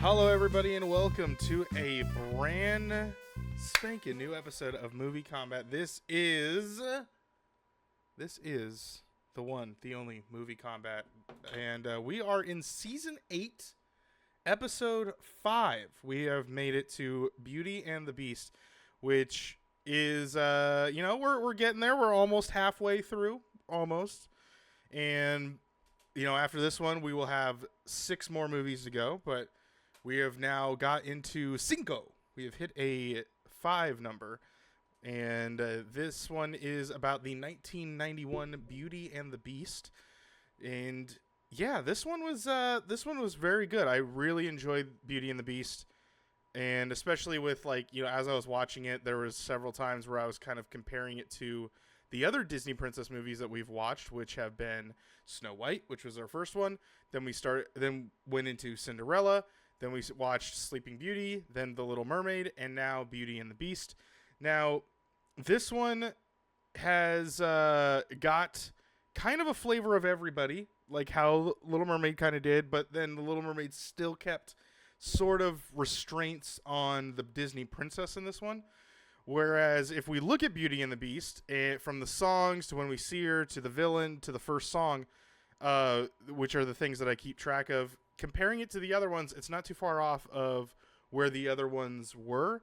Hello, everybody, and welcome to a brand spanking new episode of MovieKombat. This is the one, the only MovieKombat, and we are in season 8, episode 5. We have made it to Beauty and the Beast, which is we're getting there. We're almost halfway through, and after this one, we will have 6 more movies to go, but we have now got into Cinco. We have hit a 5 number, and this one is about the 1991 Beauty and the Beast. And yeah, this one was very good. I really enjoyed Beauty and the Beast, and especially with as I was watching it, there was several times where I was kind of comparing it to the other Disney princess movies that we've watched, which have been Snow White, which was our first one. Then went into Cinderella. Then we watched Sleeping Beauty, then The Little Mermaid, and now Beauty and the Beast. Now, this one has got kind of a flavor of everybody, like how Little Mermaid kind of did, but then The Little Mermaid still kept sort of restraints on the Disney princess in this one. Whereas if we look at Beauty and the Beast, from the songs to when we see her to the villain to the first song, which are the things that I keep track of, comparing it to the other ones, it's not too far off of where the other ones were.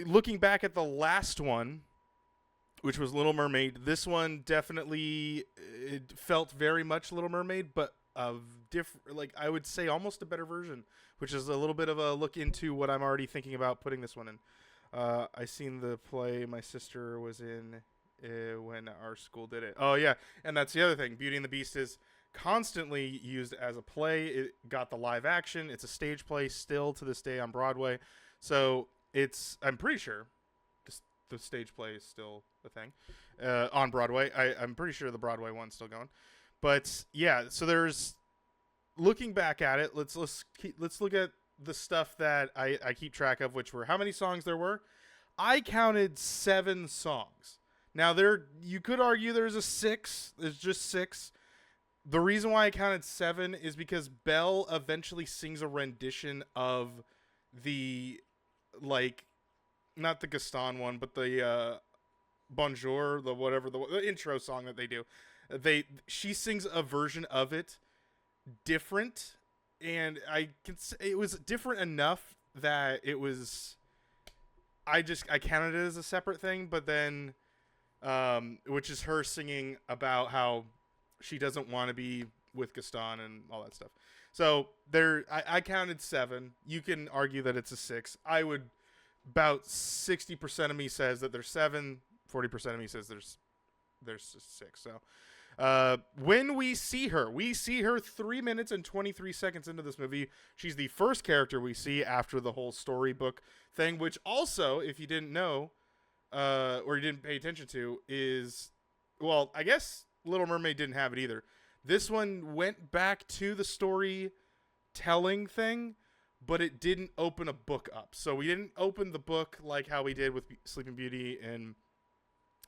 Looking back at the last one, which was Little Mermaid, this one definitely it felt very much Little Mermaid, but of different, I would say almost a better version, which is a little bit of a look into what I'm already thinking about putting this one in. I seen the play my sister was in when our school did it. Oh yeah, and that's the other thing. Beauty and the Beast is constantly used as a play. It got the live action. It's a stage play still to this day on Broadway. So I'm pretty sure the stage play is still a thing on Broadway. I'm pretty sure the Broadway one's still going. But yeah, so there's looking back at it. Let's look at the stuff that I keep track of, which were how many songs there were. I counted 7 songs. Now you could argue there's a 6. There's just 6. The reason why I counted 7 is because Belle eventually sings a rendition of the, not the Gaston one, but the Bonjour, the intro song that they do. She sings a version of it different, and it was different enough that it was, I counted it as a separate thing, but then, which is her singing about how she doesn't want to be with Gaston and all that stuff. So I counted 7. You can argue that it's a 6. About 60% of me says that there's 7. 40% of me says there's 6. So when we see her 3 minutes and 23 seconds into this movie. She's the first character we see after the whole storybook thing, which also, if you didn't know, or you didn't pay attention to, is, well, I guess Little Mermaid didn't have it either. This one went back to the storytelling thing, but it didn't open a book up. So we didn't open the book like how we did with Sleeping Beauty and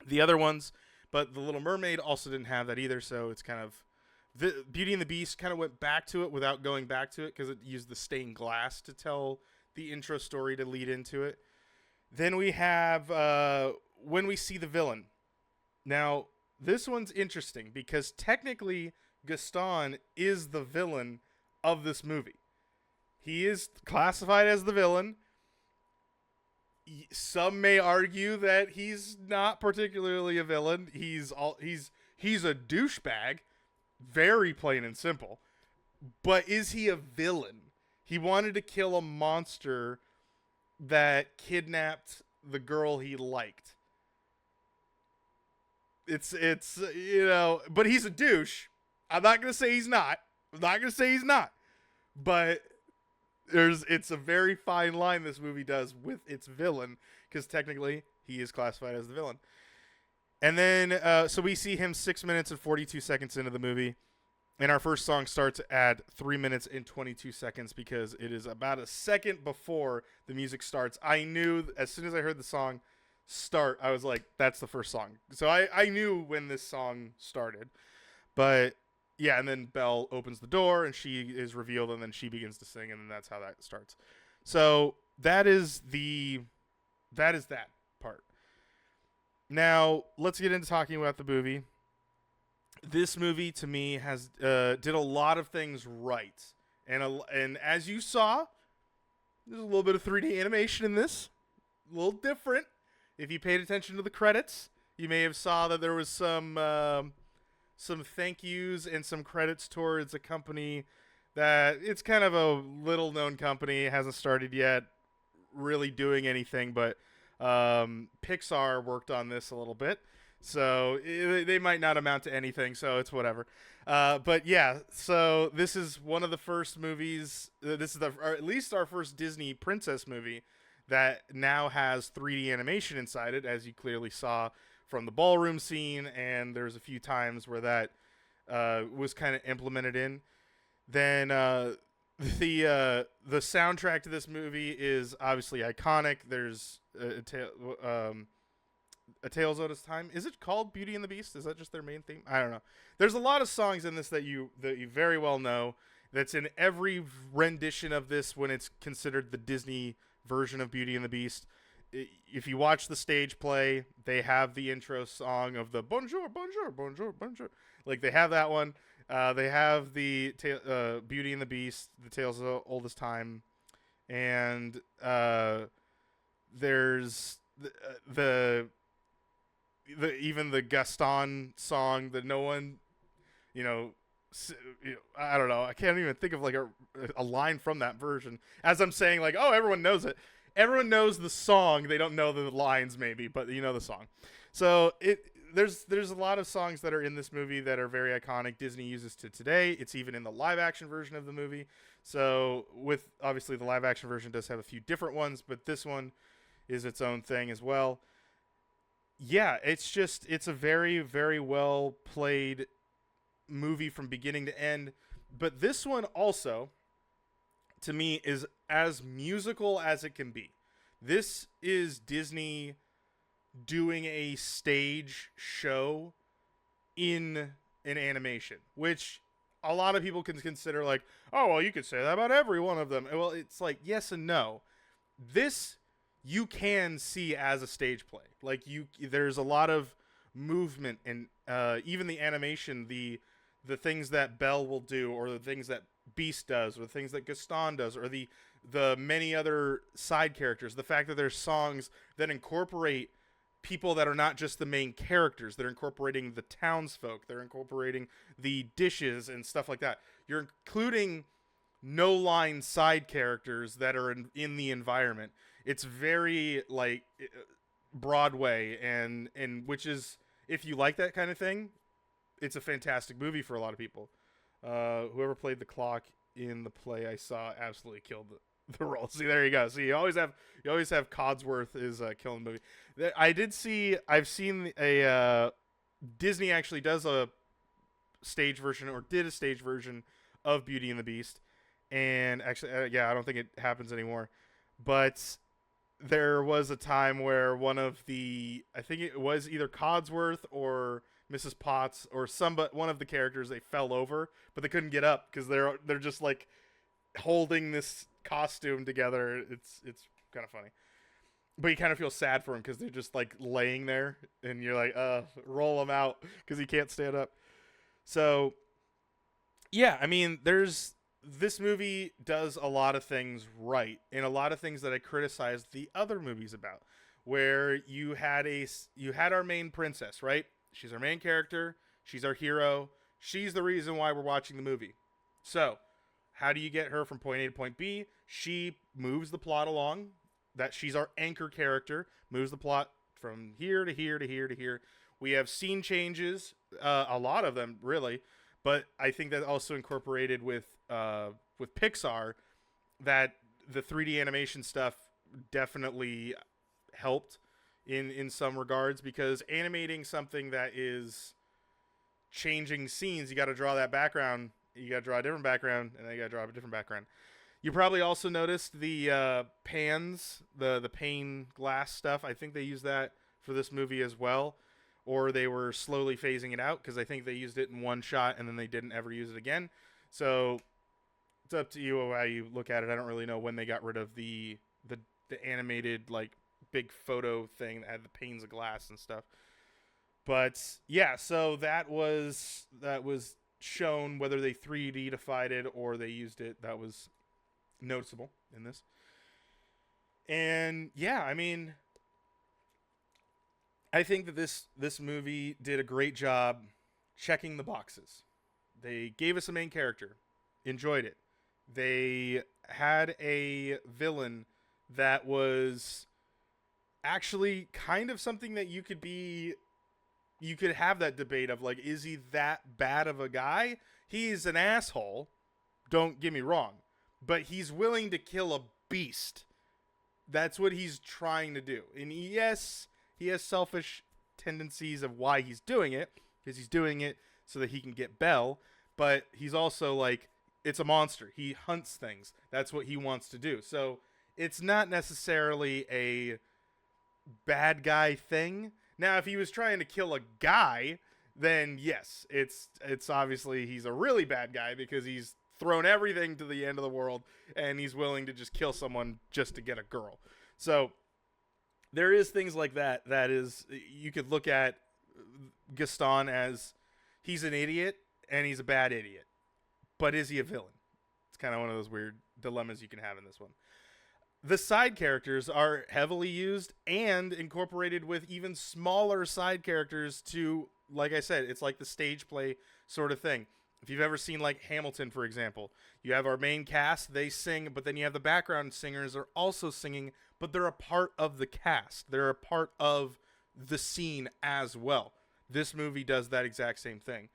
the other ones, but The Little Mermaid also didn't have that either. So it's kind of, the Beauty and the Beast kind of went back to it without going back to it because it used the stained glass to tell the intro story to lead into it. Then we have when we see the villain. Now, this one's interesting because technically Gaston is the villain of this movie. He is classified as the villain. Some may argue that he's not particularly a villain. He's a douchebag, very plain and simple. But is he a villain? He wanted to kill a monster that kidnapped the girl he liked. It's but he's a douche. I'm not gonna say he's not. But it's a very fine line this movie does with its villain, because technically he is classified as the villain. And then so we see him 6 minutes and 42 seconds into the movie, And our first song starts at 3 minutes and 22 seconds because it is about a second before the music starts. I knew as soon as I heard the song start, I was like, that's the first song. So I knew when this song started. But yeah, and then Belle opens the door and she is revealed and then she begins to sing and then that's how that starts. So that is that part. Now, let's get into talking about the movie. This movie to me has did a lot of things right, and as you saw, there's a little bit of 3D animation in this, a little different. If you paid attention to the credits, you may have saw that there was some thank yous and some credits towards a company that it's kind of a little known company, hasn't started yet, really doing anything, but Pixar worked on this a little bit. So they might not amount to anything, so it's whatever. But yeah, so this is one of the first movies. This is or at least our first Disney princess movie that now has 3D animation inside it, as you clearly saw from the ballroom scene. And there's a few times where that was kind of implemented in. Then the soundtrack to this movie is obviously iconic. There's A Tale's Out of Time. Is it called Beauty and the Beast? Is that just their main theme? I don't know. There's a lot of songs in this that you very well know. That's in every rendition of this when it's considered the Disney version of Beauty and the Beast. If you watch the stage play, they have the intro song of the Bonjour, Bonjour, Bonjour, Bonjour. Like they have that one. They have the Beauty and the Beast, The Tales of the Oldest Time, and there's the even the Gaston song that no one, I don't know. I can't even think of like a line from that version. As I'm saying, like, oh, everyone knows it. Everyone knows the song. They don't know the lines, maybe, but you know the song. So there's a lot of songs that are in this movie that are very iconic. Disney uses to today. It's even in the live action version of the movie. So with obviously the live action version does have a few different ones, but this one is its own thing as well. Yeah, it's a very, very well played movie from beginning to end. But this one also, to me, is as musical as it can be. This is Disney doing a stage show in an animation, which a lot of people can consider like, oh, well, you could say that about every one of them. Well, it's like, yes and no. This you can see as a stage play. Like there's a lot of movement and even the animation, the things that Belle will do, or the things that Beast does, or the things that Gaston does, or the many other side characters. The fact that there's songs that incorporate people that are not just the main characters. They're incorporating the townsfolk. They're incorporating the dishes and stuff like that. You're including no-line side characters that are in the environment. It's very like Broadway, and which is, if you like that kind of thing, it's a fantastic movie for a lot of people. Whoever played the clock in the play I saw absolutely killed the role. See, there you go. See, you always have Codsworth is killing the movie. I've seen a Disney actually does a stage version, or did a stage version of Beauty and the Beast, and actually I don't think it happens anymore, but there was a time where one of the, I think it was either Codsworth or Mrs. Potts or one of the characters, they fell over, but they couldn't get up because they're just like holding this costume together. It's kind of funny, but you kind of feel sad for them because they're just like laying there, and you're like, roll them out because he can't stand up. So yeah, I mean, this movie does a lot of things right, and a lot of things that I criticized the other movies about, where you had our main princess, right? She's our main character. She's our hero. She's the reason why we're watching the movie. So how do you get her from point A to point B? She moves the plot along. That she's our anchor character, moves the plot from here to here to here to here. We have scene changes, a lot of them really, but I think that also incorporated with Pixar, that the 3D animation stuff definitely helped in some regards, because animating something that is changing scenes, you got to draw that background. You got to draw a different background, and then you got to draw a different background. You probably also noticed the pans, the pane glass stuff. I think they used that for this movie as well, or they were slowly phasing it out because I think they used it in one shot and then they didn't ever use it again. So it's up to you how you look at it. I don't really know when they got rid of the animated like big photo thing that had the panes of glass and stuff. But yeah, so that was shown, whether they 3D-ified it or they used it. That was noticeable in this. And yeah, I mean, I think that this movie did a great job checking the boxes. They gave us a main character, enjoyed it. They had a villain that was actually kind of something that you could have that debate of like, is he that bad of a guy? He's an asshole, don't get me wrong, but he's willing to kill a beast. That's what he's trying to do. And yes, he has selfish tendencies of why he's doing it, because he's doing it so that he can get Belle, but he's also like, it's a monster. He hunts things. That's what he wants to do. So it's not necessarily a bad guy thing. Now, if he was trying to kill a guy, then yes, it's obviously he's a really bad guy because he's thrown everything to the end of the world and he's willing to just kill someone just to get a girl. So there is things like that. That is, you could look at Gaston as he's an idiot and he's a bad idiot. But is he a villain? It's kind of one of those weird dilemmas you can have in this one. The side characters are heavily used and incorporated with even smaller side characters to, like I said, it's like the stage play sort of thing. If you've ever seen like Hamilton, for example, you have our main cast, they sing, but then you have the background singers are also singing, but they're a part of the cast. They're a part of the scene as well. This movie does that exact same thing.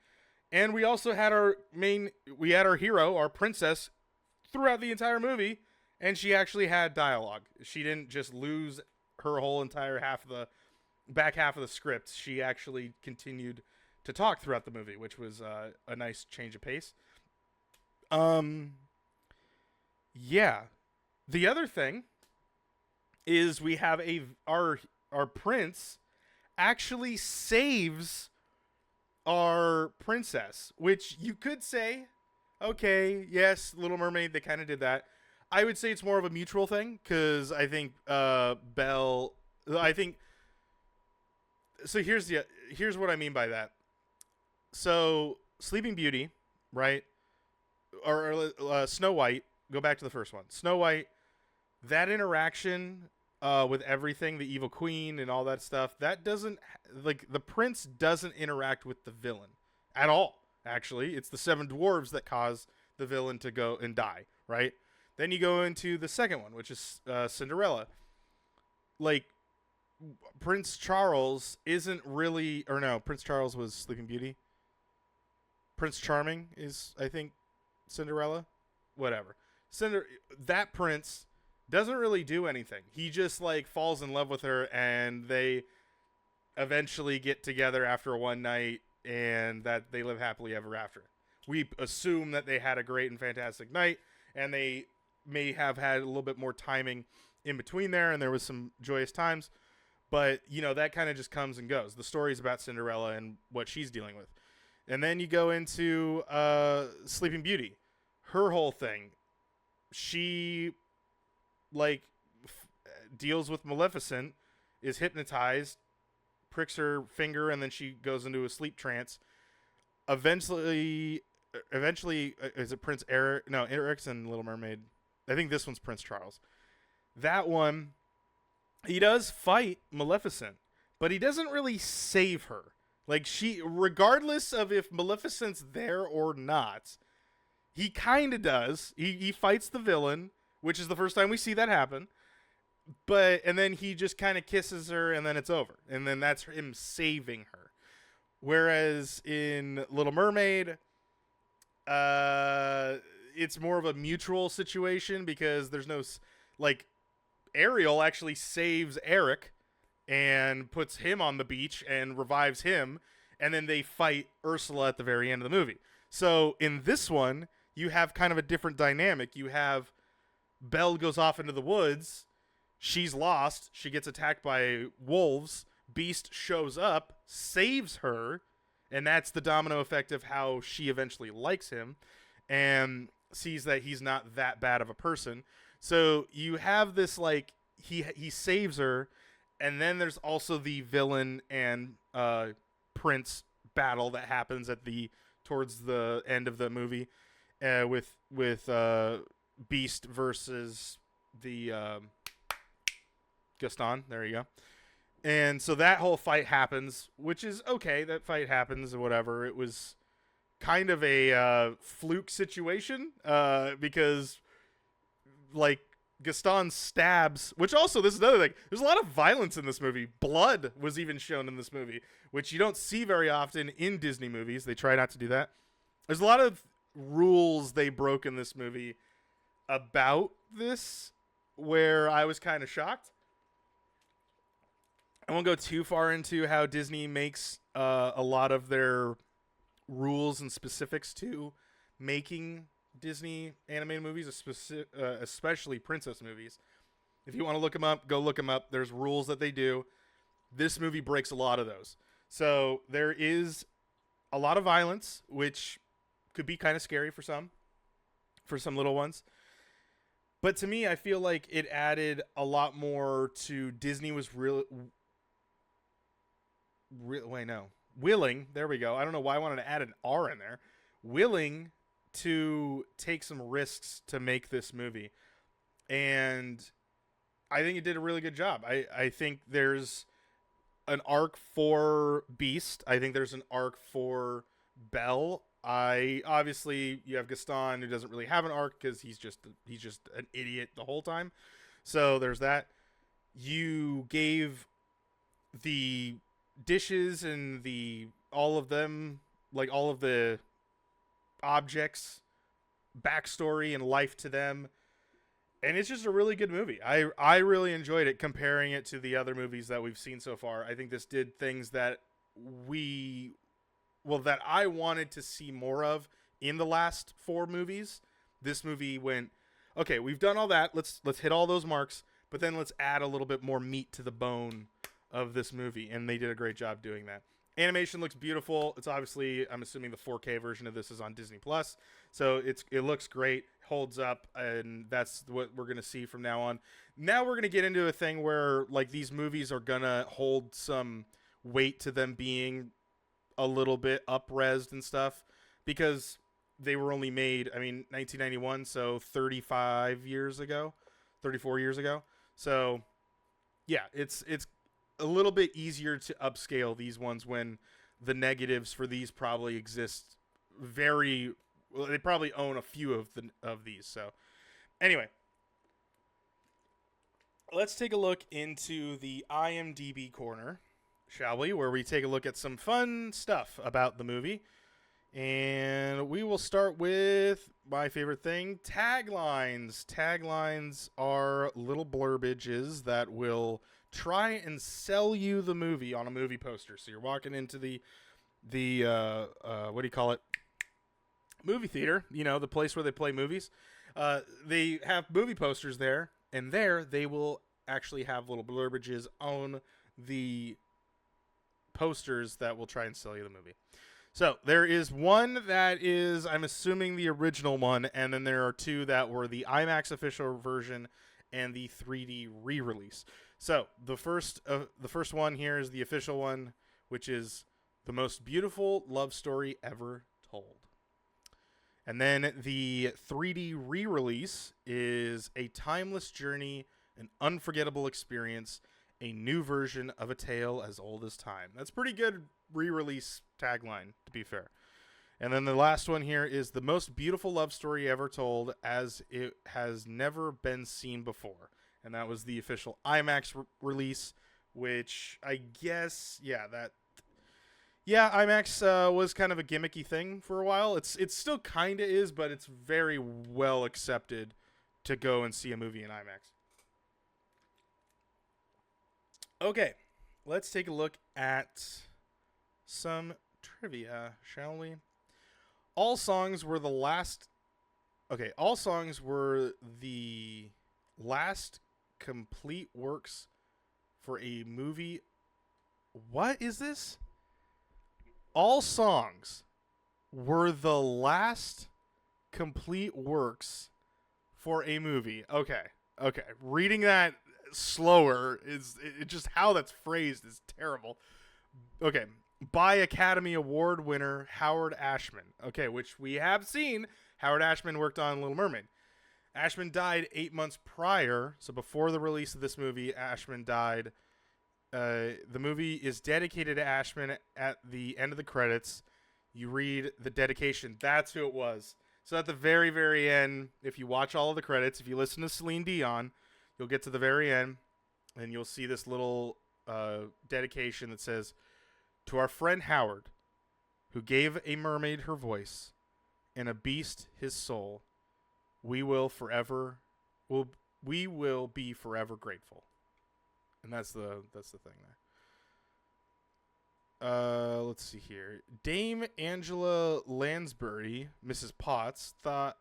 And we also had our hero, our princess, throughout the entire movie, and she actually had dialogue. She didn't just lose her whole entire back half of the script. She actually continued to talk throughout the movie, which was a nice change of pace. Yeah. The other thing is we have our prince actually saves our princess, which you could say, okay, yes, Little Mermaid, they kind of did that. I would say it's more of a mutual thing, because I think Belle, so here's what I mean by that. So Sleeping Beauty, right, or Snow White, go back to the first one. Snow White, that interaction with everything, the evil queen and all that stuff, that doesn't, like, the prince doesn't interact with the villain at all. Actually, it's the seven dwarves that cause the villain to go and die, right? Then you go into the second one, which is Cinderella. Like, Prince Charles isn't really, or no, Prince Charles was Sleeping Beauty. Prince Charming is, I think, Cinderella. Whatever. That prince doesn't really do anything. He just like falls in love with her, and they eventually get together after one night, and that they live happily ever after. We assume that they had a great and fantastic night, and they may have had a little bit more timing in between there, and there was some joyous times. But, you know, that kind of just comes and goes. The story's about Cinderella and what she's dealing with. And then you go into Sleeping Beauty. Her whole thing, she, like, deals with Maleficent, is hypnotized, pricks her finger, and then she goes into a sleep trance. Eventually, is it Prince Eric? No, Eric's in Little Mermaid. I think this one's Prince Charles. That one, he does fight Maleficent, but he doesn't really save her. Like, she, regardless of if Maleficent's there or not, he kind of does. He fights the villain, which is the first time we see that happen. And then he just kind of kisses her, and then it's over. And then that's him saving her. Whereas in Little Mermaid, it's more of a mutual situation, because there's no, like, Ariel actually saves Eric and puts him on the beach and revives him. and then they fight Ursula at the very end of the movie. So in this one, you have kind of a different dynamic. You have Belle goes off into the woods. She's lost. She gets attacked by wolves. Beast shows up, saves her, and that's the domino effect of how she eventually likes him and sees that he's not that bad of a person. So you have this, like, he saves her, and then there's also the villain and prince battle that happens at the towards the end of the movie, with Beast versus the Gaston. There you go. And so that whole fight happens, which is okay. That fight happens or whatever. It was kind of a fluke situation because, like, Gaston stabs, which also, this is another thing. There's a lot of violence in this movie. Blood was even shown in this movie, which you don't see very often in Disney movies. They try not to do that. There's a lot of rules they broke in this movie about this where I was kind of shocked. I won't go too far into how Disney makes a lot of their rules and specifics to making Disney animated movies, especially princess movies. If you want to look them up, go look them up. There's rules that they do. This movie breaks a lot of those. So there is a lot of violence, which could be kind of scary for some little ones. But to me, I feel like it added a lot more to Disney was willing. There we go. I don't know why I wanted to add an R in there. Willing to take some risks to make this movie. And I think it did a really good job. I think there's an arc for Beast. I think there's an arc for Belle. Obviously you have Gaston, who doesn't really have an arc because he's just an idiot the whole time. So there's that. You gave the dishes and all of the objects backstory and life to them, and it's just a really good movie. I really enjoyed it, comparing it to the other movies that we've seen so far. I think this did things that that I wanted to see more of in the last 4 movies. This movie went, okay, we've done all that, let's hit all those marks, but then let's add a little bit more meat to the bone of this movie, and they did a great job doing that. Animation looks beautiful. It's obviously, I'm assuming the 4K version of this is on Disney Plus, so it looks great, holds up, and that's what we're gonna see from now on. Now we're gonna get into a thing where, like, these movies are gonna hold some weight to them being a little bit up-resed and stuff, because they were only made, 1991, so 34 years ago. So yeah, it's a little bit easier to upscale these ones when the negatives for these probably exist they probably own a few of these. So anyway, let's take a look into the IMDb corner, shall we, where we take a look at some fun stuff about the movie. And we will start with my favorite thing, taglines. Taglines are little blurbages that will try and sell you the movie on a movie poster. So you're walking into the what do you call it? Movie theater, the place where they play movies. They have movie posters there, and there they will actually have little blurbages on the posters that will try and sell you the movie. So there is one that is, I'm assuming, the original one, and then there are 2 that were the IMAX official version and the 3D re-release. So the first one here is the official one, which is the most beautiful love story ever told. And then the 3D re-release is a timeless journey, an unforgettable experience, a new version of a tale as old as time. That's pretty good re-release tagline, to be fair. And then the last one here is the most beautiful love story ever told, as it has never been seen before. And that was the official IMAX release, which I guess, IMAX was kind of a gimmicky thing for a while. It still kind of is, but it's very well accepted to go and see a movie in IMAX. Okay, let's take a look at some trivia, shall we? All songs were the last. Okay, all songs were the last complete works for a movie. What is this? All songs were the last complete works for a movie. Okay. Okay. Reading that slower is it just how that's phrased is terrible. Okay. By Academy Award winner Howard Ashman. Okay, which we have seen. Howard Ashman worked on Little Mermaid. Ashman died 8 months prior, so before the release of this movie, Ashman died. The movie is dedicated to Ashman at the end of the credits. You read the dedication. That's who it was. So at the very, very end, if you watch all of the credits, if you listen to Celine Dion, you'll get to the very end, and you'll see this little dedication that says, "To our friend Howard, who gave a mermaid her voice and a beast his soul, we will be forever grateful." And that's the thing there. Let's see here. Dame Angela Lansbury, Mrs. Potts, thought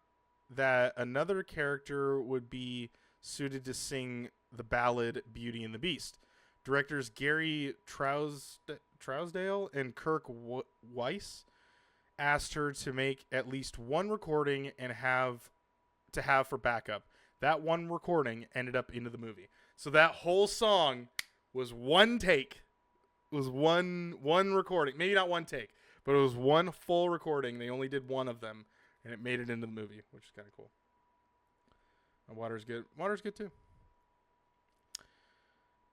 that another character would be suited to sing the ballad Beauty and the Beast. Directors Gary Trousdale and Kirk Weiss asked her to make at least one recording and have for backup. That one recording ended up into the movie. So that whole song was one take. It was one recording. Maybe not one take, but it was one full recording. They only did one of them, and it made it into the movie, which is kind of cool. And water's good. Water's good too.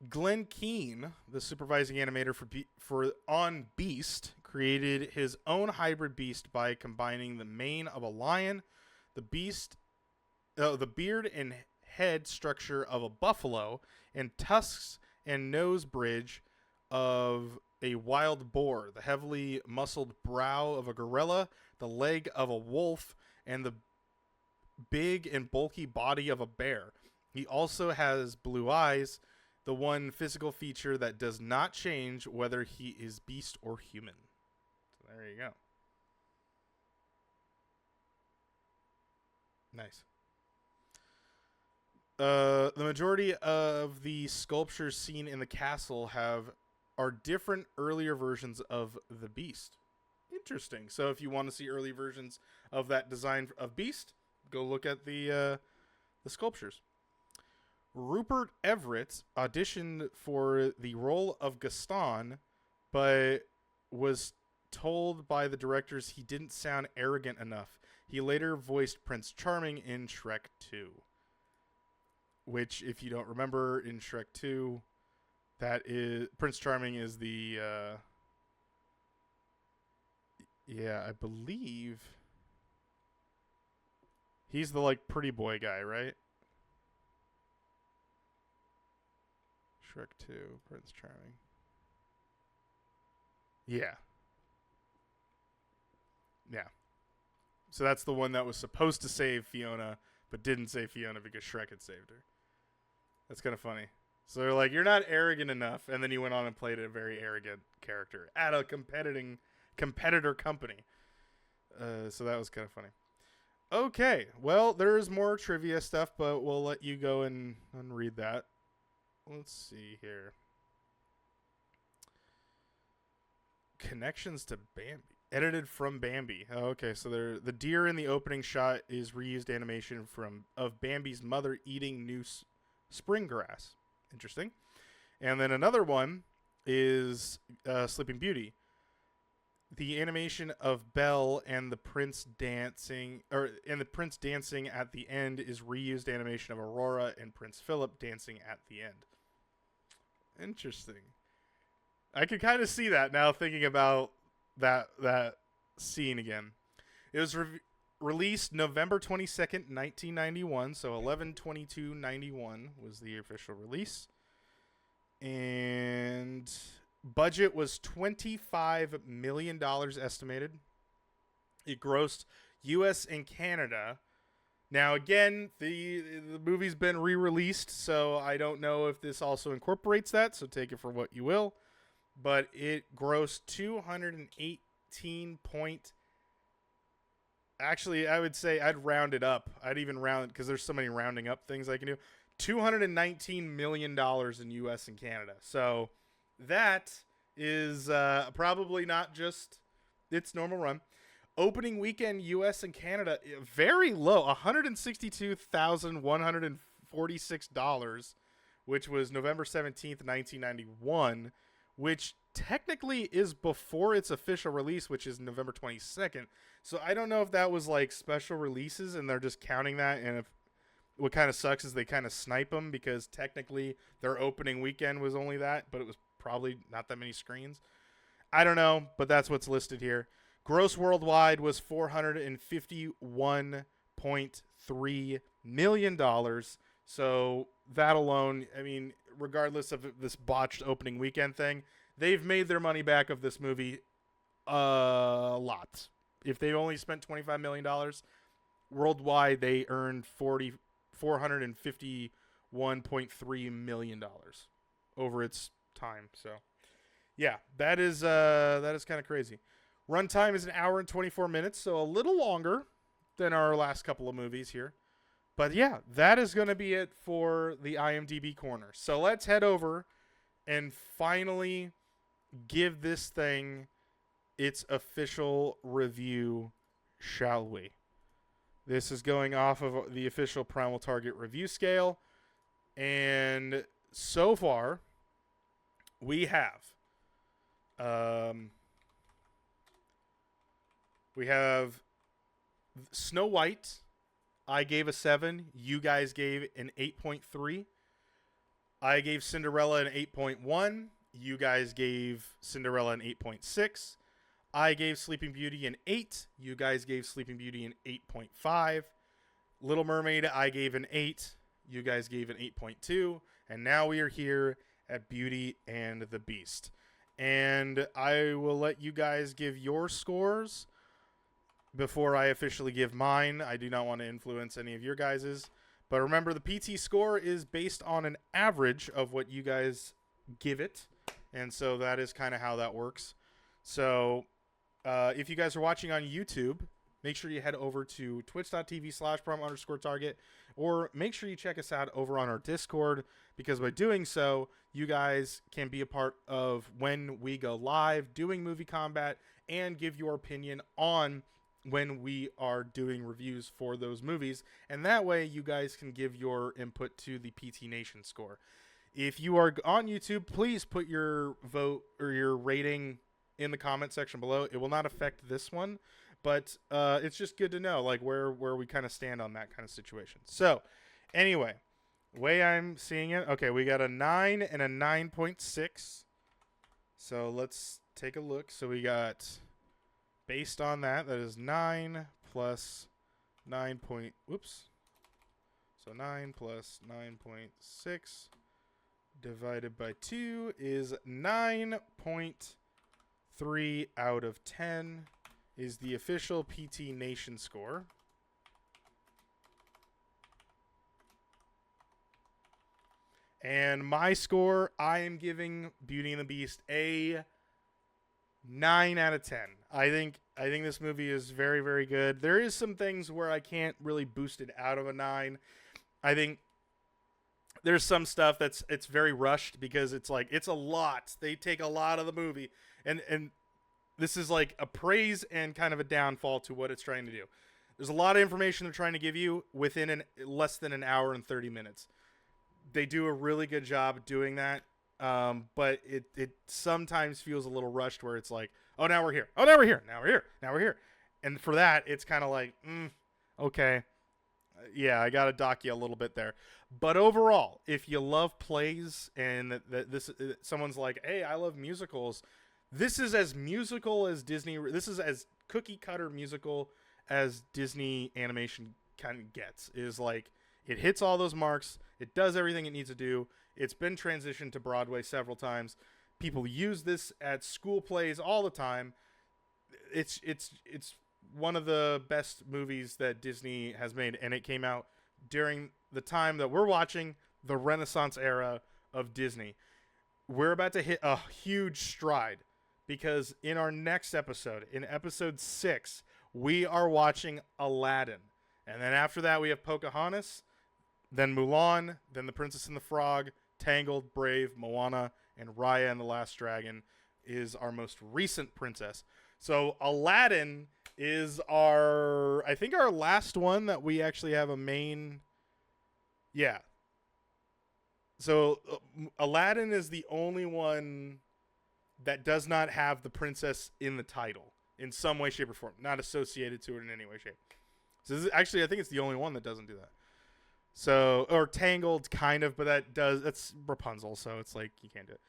Glenn Keane, the supervising animator for On Beast, created his own hybrid beast by combining the mane of a lion, the beard and head structure of a buffalo, and tusks and nose bridge of a wild boar, the heavily muscled brow of a gorilla, the leg of a wolf, and the big and bulky body of a bear. He also has blue eyes, the one physical feature that does not change whether he is beast or human. So there you go. Nice. The majority of the sculptures seen in the castle are different earlier versions of the Beast. Interesting. So if you want to see early versions of that design of Beast, go look at the sculptures. Rupert Everett auditioned for the role of Gaston, but was told by the directors he didn't sound arrogant enough. He later voiced Prince Charming in Shrek 2. Which, if you don't remember, in Shrek 2, that is Prince Charming is the I believe he's the like pretty boy guy, right? Shrek 2, Prince Charming. Yeah. Yeah. So that's the one that was supposed to save Fiona, but didn't save Fiona because Shrek had saved her. That's kind of funny. So they're like, you're not arrogant enough. And then he went on and played a very arrogant character at a competitor company. So that was kind of funny. Okay. Well, there's more trivia stuff, but we'll let you go and read that. Let's see here. Connections to Bambi. Edited from Bambi. Oh, okay, so the deer in the opening shot is reused animation of Bambi's mother eating new spring grass. Interesting. And then another one is Sleeping Beauty. The animation of Belle and the prince dancing, at the end is reused animation of Aurora and Prince Philip dancing at the end. Interesting. I could kind of see that now thinking about that scene again. It was released November 22nd, 1991, so 11/22/91 was the official release. And budget was $25 million estimated. It grossed US and Canada. Now again, the movie's been re-released, so I don't know if this also incorporates that, so take it for what you will. But it grossed 219 point. Actually, I would say I'd round it up. I'd even round it because there's so many rounding up things I can do. $219 million in U.S. and Canada. So that is probably not just its normal run. Opening weekend, U.S. and Canada, very low, $162,146, which was November 17th, 1991, which technically is before its official release, which is November 22nd. So I don't know if that was like special releases and they're just counting that, and if what kind of sucks is they kind of snipe them because technically their opening weekend was only that, but it was probably not that many screens. I don't know, but that's what's listed here. Gross worldwide was $451.3 million. So that alone, I mean, regardless of this botched opening weekend thing, they've made their money back of this movie a lot. If they only spent $25 million worldwide, they earned $451.3 million over its time. So, yeah, that is kind of crazy. Runtime is 1 hour and 24 minutes, so a little longer than our last couple of movies here. But yeah, that is going to be it for the IMDb corner. So let's head over and finally give this thing its official review, shall we? This is going off of the official Primal Target review scale. And so far, we have Snow White. I gave a 7. You guys gave an 8.3. I gave Cinderella an 8.1. You guys gave Cinderella an 8.6. I gave Sleeping Beauty an 8. You guys gave Sleeping Beauty an 8.5. Little Mermaid, I gave an 8. You guys gave an 8.2. And now we are here at Beauty and the Beast. And I will let you guys give your scores before I officially give mine. I do not want to influence any of your guys's. But remember, the PT score is based on an average of what you guys give it. And so that is kind of how that works. So if you guys are watching on YouTube, make sure you head over to twitch.tv/prom_target, or make sure you check us out over on our Discord, because by doing so, you guys can be a part of when we go live doing MovieKombat and give your opinion on when we are doing reviews for those movies. And that way you guys can give your input to the PT Nation score. If you are on YouTube, please put your vote or your rating in the comment section below. It will not affect this one, but it's just good to know like where we kind of stand on that kind of situation. So anyway, way I'm seeing it, okay, we got a 9 and a 9.6. So let's take a look. So we got, based on that, that is 9 plus 9 point, whoops. So 9 plus 9.6 divided by 2 is 9.3 out of 10 is the official PT Nation score. And my score, I am giving Beauty and the Beast a 9 out of 10. I think this movie is very, very good. There is some things where I can't really boost it out of a 9. I think there's some stuff it's very rushed because it's like it's a lot. They take a lot of the movie, and this is like a praise and kind of a downfall to what it's trying to do. There's a lot of information they're trying to give you within less than an hour and 30 minutes. They do a really good job doing that. But it sometimes feels a little rushed where it's like, oh, now we're here. Oh, now we're here. Now we're here. Now we're here. And for that, it's kind of like, okay. Yeah, I got to dock you a little bit there. But overall, if you love plays and someone's like, hey, I love musicals, this is as musical as Disney. This is as cookie cutter musical as Disney animation kind of gets. Is like, it hits all those marks. It does everything it needs to do. It's been transitioned to Broadway several times. People use this at school plays all the time. It's one of the best movies that Disney has made, and it came out during the time that we're watching the Renaissance era of Disney. We're about to hit a huge stride because in our next episode, in episode 6, we are watching Aladdin. And then after that, we have Pocahontas, then Mulan, then The Princess and the Frog, Tangled, Brave, Moana, and Raya and the Last Dragon is our most recent princess. So Aladdin is I think our last one that we actually have a main. Yeah. So Aladdin is the only one that does not have the princess in the title in some way, shape, or form, not associated to it in any way, shape. So this is, actually, I think it's the only one that doesn't do that. So, or Tangled, kind of, but that's Rapunzel, so it's like you can't do it.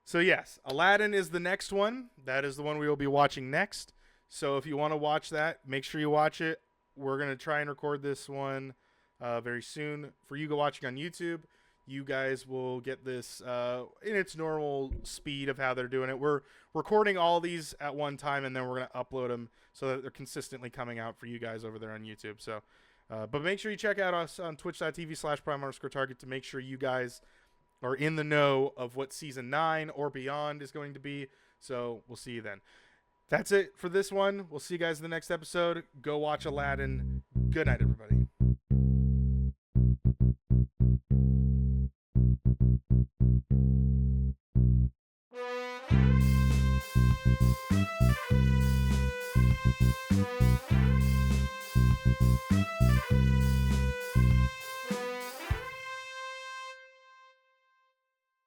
So yes, Aladdin is the next one. That is the one we will be watching next. So if you want to watch that, make sure you watch it. We're going to try and record this one very soon. For you watching on YouTube, you guys will get this in its normal speed of how they're doing it. We're recording all these at one time, and then we're going to upload them so that they're consistently coming out for you guys over there on YouTube. So, but make sure you check out us on twitch.tv/prime_target to make sure you guys are in the know of what season 9 or beyond is going to be. So we'll see you then. That's it for this one. We'll see you guys in the next episode. Go watch Aladdin. Good night, everybody.